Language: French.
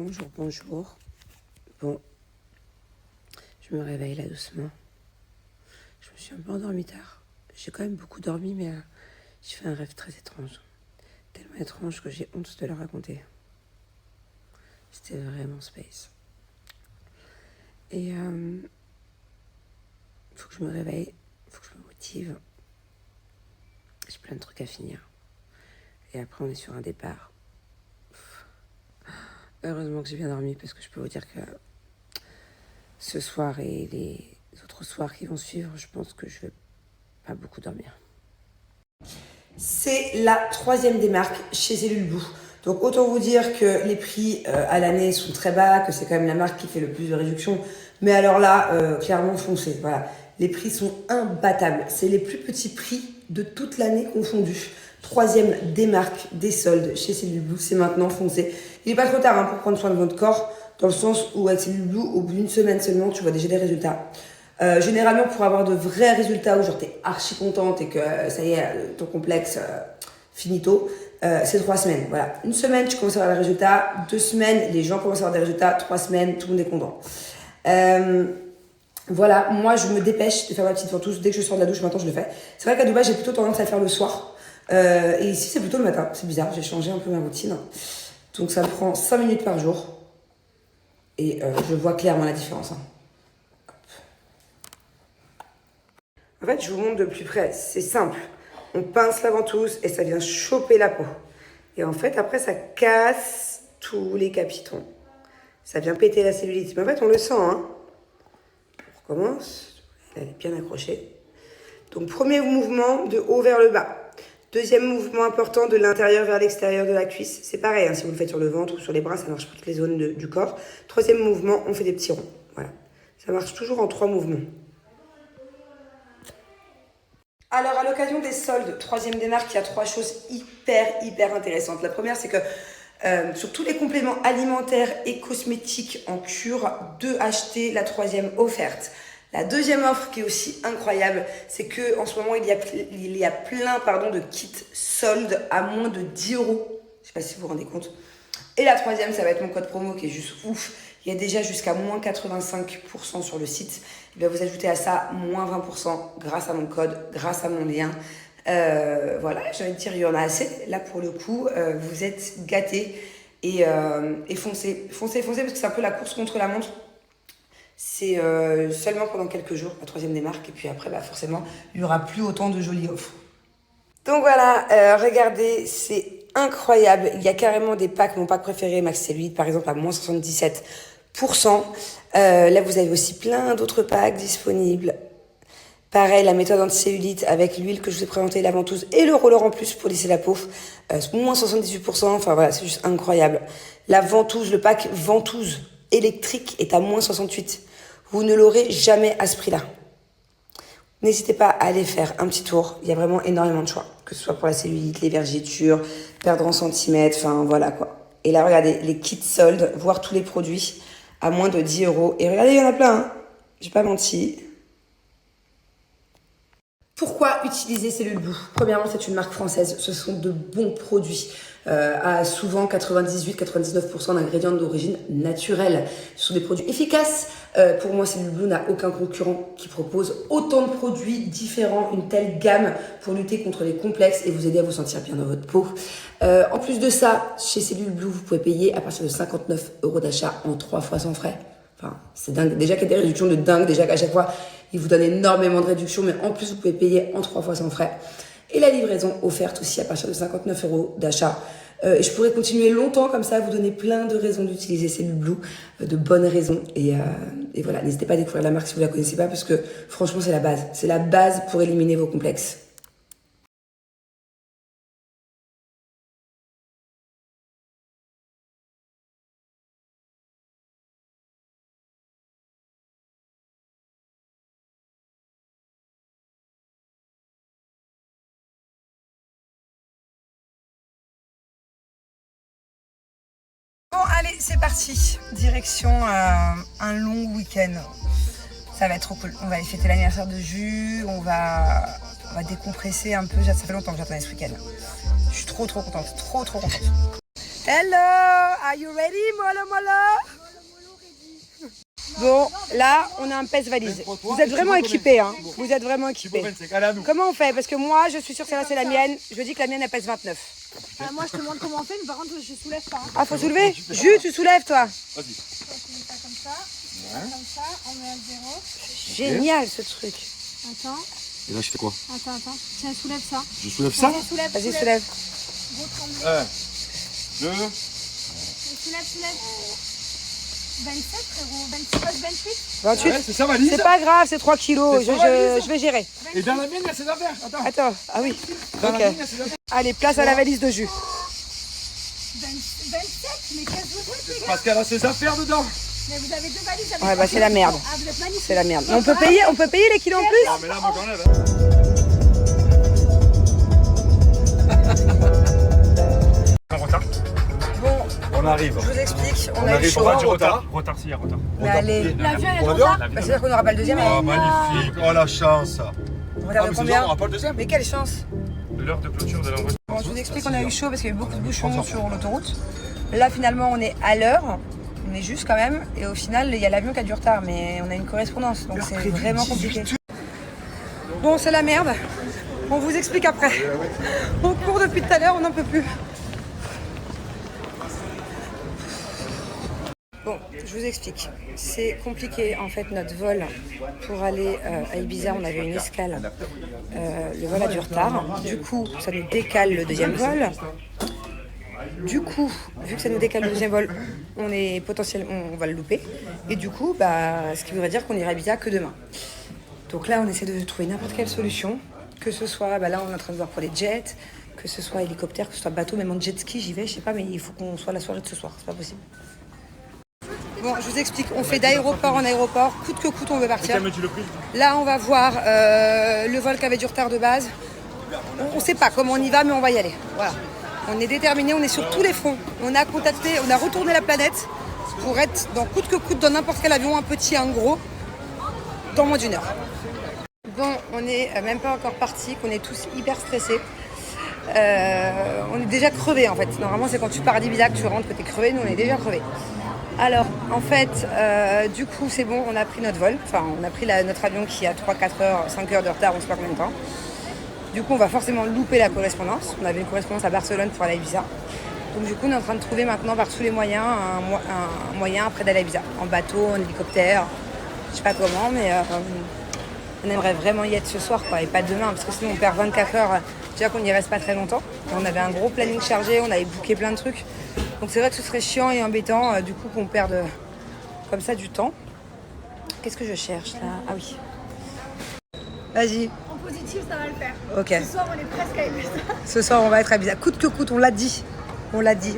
Bonjour, bonjour. Bon, je me réveille là doucement. Je me suis un peu endormie tard. J'ai quand même beaucoup dormi, mais j'ai fait un rêve très étrange. Tellement étrange que j'ai honte de le raconter. C'était vraiment space. Et faut que je me réveille, faut que je me motive. J'ai plein de trucs à finir. Et après, on est sur un départ. Heureusement que j'ai bien dormi parce que je peux vous dire que ce soir et les autres soirs qui vont suivre, je pense que je vais pas beaucoup dormir. C'est la 3e démarque chez Cellule Blue. Donc autant vous dire que les prix à l'année sont très bas, que c'est quand même la marque qui fait le plus de réductions. Mais alors là, clairement foncez. Voilà. Les prix sont imbattables. C'est les plus petits prix de toute l'année confondus. 3e démarque des soldes chez Cellule Blue, c'est maintenant, foncez. Il n'est pas trop tard pour prendre soin de votre corps, dans le sens où avec Cellule Blue, au bout d'une semaine seulement, tu vois déjà des résultats. Généralement, pour avoir de vrais résultats où genre t'es archi contente et que ça y est, ton complexe finito, c'est 3 semaines. Voilà. 1 semaine, tu commences à avoir des résultats. 2 semaines, les gens commencent à avoir des résultats. 3 semaines, tout le monde est content. Voilà, moi je me dépêche de faire ma petite ventouse. Dès que je sors de la douche, maintenant je le fais. C'est vrai qu'à Dubaï, j'ai plutôt tendance à le faire le soir. Et ici, c'est plutôt le matin. C'est bizarre, j'ai changé un peu ma routine. Donc ça me prend 5 minutes par jour. Et je vois clairement la différence. En fait, je vous montre de plus près. C'est simple. On pince la ventouse et ça vient choper la peau. Et en fait, après, ça casse tous les capitons. Ça vient péter la cellulite. Mais en fait, on le sent. Hein. On recommence. Elle est bien accrochée. Donc, premier mouvement de haut vers le bas. Deuxième mouvement important de l'intérieur vers l'extérieur de la cuisse. C'est pareil, hein, si vous le faites sur le ventre ou sur les bras, ça marche pour toutes les zones du corps. Troisième mouvement, on fait des petits ronds. Voilà. Ça marche toujours en 3 mouvements. Alors, à l'occasion des soldes, 3e démarque, il y a 3 choses hyper intéressantes. La première, c'est que sur tous les compléments alimentaires et cosmétiques en cure, 2 achetés, la 3e offerte. La deuxième offre qui est aussi incroyable, c'est que en ce moment, il y a plein de kits soldes à moins de 10 €. Je sais pas si vous vous rendez compte. Et la 3e, ça va être mon code promo qui est juste ouf. Il y a déjà jusqu'à moins 85% sur le site. Et vous ajoutez à ça moins 20% grâce à mon code, grâce à mon lien. Voilà, j'ai envie de dire, il y en a assez. Là, pour le coup, vous êtes gâtés. Et foncez parce que c'est un peu la course contre la montre. C'est seulement pendant quelques jours, la 3e démarque. Et puis après, forcément, il n'y aura plus autant de jolies offres. Donc voilà, regardez, c'est incroyable. Il y a carrément des packs, mon pack préféré, Max Cellulite, par exemple, à moins 77%. Là, vous avez aussi plein d'autres packs disponibles. Pareil, la méthode anti-cellulite avec l'huile que je vous ai présentée, la ventouse et le roller en plus pour lisser la peau. Moins 78%. Enfin voilà, c'est juste incroyable. La ventouse, le pack ventouse électrique est à moins 68. Vous ne l'aurez jamais à ce prix-là. N'hésitez pas à aller faire un petit tour. Il y a vraiment énormément de choix. Que ce soit pour la cellulite, les vergetures, perdre en centimètres, enfin voilà quoi. Et là, regardez, les kits soldes, voir tous les produits à moins de 10 €. Et regardez, il y en a plein, hein. J'ai pas menti. Pourquoi utiliser Cellule Blue? Premièrement, c'est une marque française. Ce sont de bons produits. À souvent 98-99% d'ingrédients d'origine naturelle. Ce sont des produits efficaces. Pour moi, Cellule Blue n'a aucun concurrent qui propose autant de produits différents, une telle gamme pour lutter contre les complexes et vous aider à vous sentir bien dans votre peau. En plus de ça, chez Cellule Blue, vous pouvez payer à partir de 59 € d'achat en 3 fois sans frais. Enfin, c'est dingue. Déjà qu'il y a des réductions de dingue, déjà qu'à chaque fois, ils vous donnent énormément de réductions, mais en plus, vous pouvez payer en 3 fois sans frais. Et la livraison offerte aussi à partir de 59 € d'achat. Et je pourrais continuer longtemps comme ça, vous donner plein de raisons d'utiliser Cellule Blue, de bonnes raisons. Et voilà, n'hésitez pas à découvrir la marque si vous ne la connaissez pas, parce que franchement, c'est la base. C'est la base pour éliminer vos complexes. Bon, allez, c'est parti. Direction un long week-end. Ça va être trop cool. On va aller fêter l'anniversaire de Jus. On va décompresser un peu. Ça fait longtemps que j'attendais ce week-end. Je suis trop contente. Trop contente. Hello, are you ready, Molo Molo? Bon, là, on a un pèse-valise. Vous êtes vraiment équipés, hein. Vous êtes vraiment équipés. Comment on fait? Parce que moi, je suis sûre que c'est la mienne. Je dis que la mienne, elle pèse 29. Moi, je te montre comment on fait, mais par contre, je soulève pas. Hein. Ah, faut soulever? Jus, tu soulèves, toi. On fait ça comme ça. Comme ça, on met à 0. Génial, ce truc. Attends. Et là, je fais quoi? Attends. Tiens, soulève ça. Je soulève ça? Vas-y, soulève. 1, 2. Soulève. 27, frérot. 27, 28. 28. Ouais, c'est ça, valise. C'est pas grave, c'est 3 kilos. Je vais gérer. Et dans la mienne, il y a ses affaires. Attends, ah oui. Dans Ok. la mienne, il y a ses affaires. Allez, place à la valise de jus. 27, mais qu'est-ce que vous faites, les gars? Parce qu'elle a ses affaires dedans. Mais vous avez 2 valises avec Ouais, bah c'est la merde. Ah, vous êtes magnifiques. C'est la merde. Mais on peut payer les kilos en plus? Ah, mais là, moi, j'enlève. Hein. En retard. Bon, On arrive. je vous explique, on On a eu arrive, chaud. on va Du retard. retard. Retard, s'il y a retard. Mais allez, L'avion, il On est va bien? retard. bah, c'est-à-dire qu'on n'aura pas le deuxième. Oh, magnifique. Oh, la chance. On regarde mais c'est combien? bon, on aura pas le deuxième. Mais quelle chance! L'heure de clôture de l'envoi. Bon, je vous explique, on a eu chaud parce qu'il y a eu beaucoup de bouchons sur l'autoroute. Là, finalement, on est à l'heure. On est juste quand même. Et au final, il y a l'avion qui a du retard. Mais on a une correspondance. Donc c'est vraiment compliqué. Bon, c'est la merde. On vous explique après. On court depuis tout à l'heure, on n'en peut plus. Bon, je vous explique. C'est compliqué en fait notre vol pour aller à Ibiza. On avait une escale. Le vol a du retard. Du coup, ça nous décale le deuxième vol. Du coup, vu que ça nous décale le deuxième vol, on va le louper. Et du coup, ce qui voudrait dire qu'on ira à Ibiza que demain. Donc là, on essaie de trouver n'importe quelle solution. Que ce soit, là, on est en train de voir pour les jets, que ce soit hélicoptère, que ce soit bateau, même en jet ski, j'y vais, je sais pas, mais il faut qu'on soit la soirée de ce soir. C'est pas possible. Bon, je vous explique, on fait d'aéroport en aéroport, coûte que coûte, on veut partir. Là, on va voir le vol qui avait du retard de base. On ne sait pas comment on y va, mais on va y aller. Voilà. On est déterminés, on est sur tous les fronts. On a retourné la planète pour être dans coûte que coûte dans n'importe quel avion, un petit, un gros, dans moins d'1 heure. Bon, on n'est même pas encore parti, qu'on est tous hyper stressés. On est déjà crevés en fait. Normalement, c'est quand tu pars d'Ibiza que tu rentres que tu es crevé. Nous, on est déjà crevés. Alors, en fait, du coup, c'est bon, on a pris notre vol. Enfin, on a pris notre avion qui a 3, 4 heures, 5 heures de retard, on ne sait pas combien de temps. Du coup, on va forcément louper la correspondance. On avait une correspondance à Barcelone pour aller à Ibiza. Donc, du coup, on est en train de trouver maintenant par tous les moyens un moyen après d'aller à Ibiza. En bateau, en hélicoptère, je sais pas comment, mais on aimerait vraiment y être ce soir, quoi, et pas demain, parce que sinon on perd 24 heures. Déjà qu'on n'y reste pas très longtemps. On avait un gros planning chargé, on avait booké plein de trucs. Donc c'est vrai que ce serait chiant et embêtant, du coup, qu'on perde comme ça du temps. Qu'est-ce que je cherche là? Ah oui. Vas-y. En positif, ça va le faire. Ok. Ce soir, on est presque à Ibiza. Ce soir, on va être à Ibiza. Coûte que coûte, on l'a dit. On l'a dit.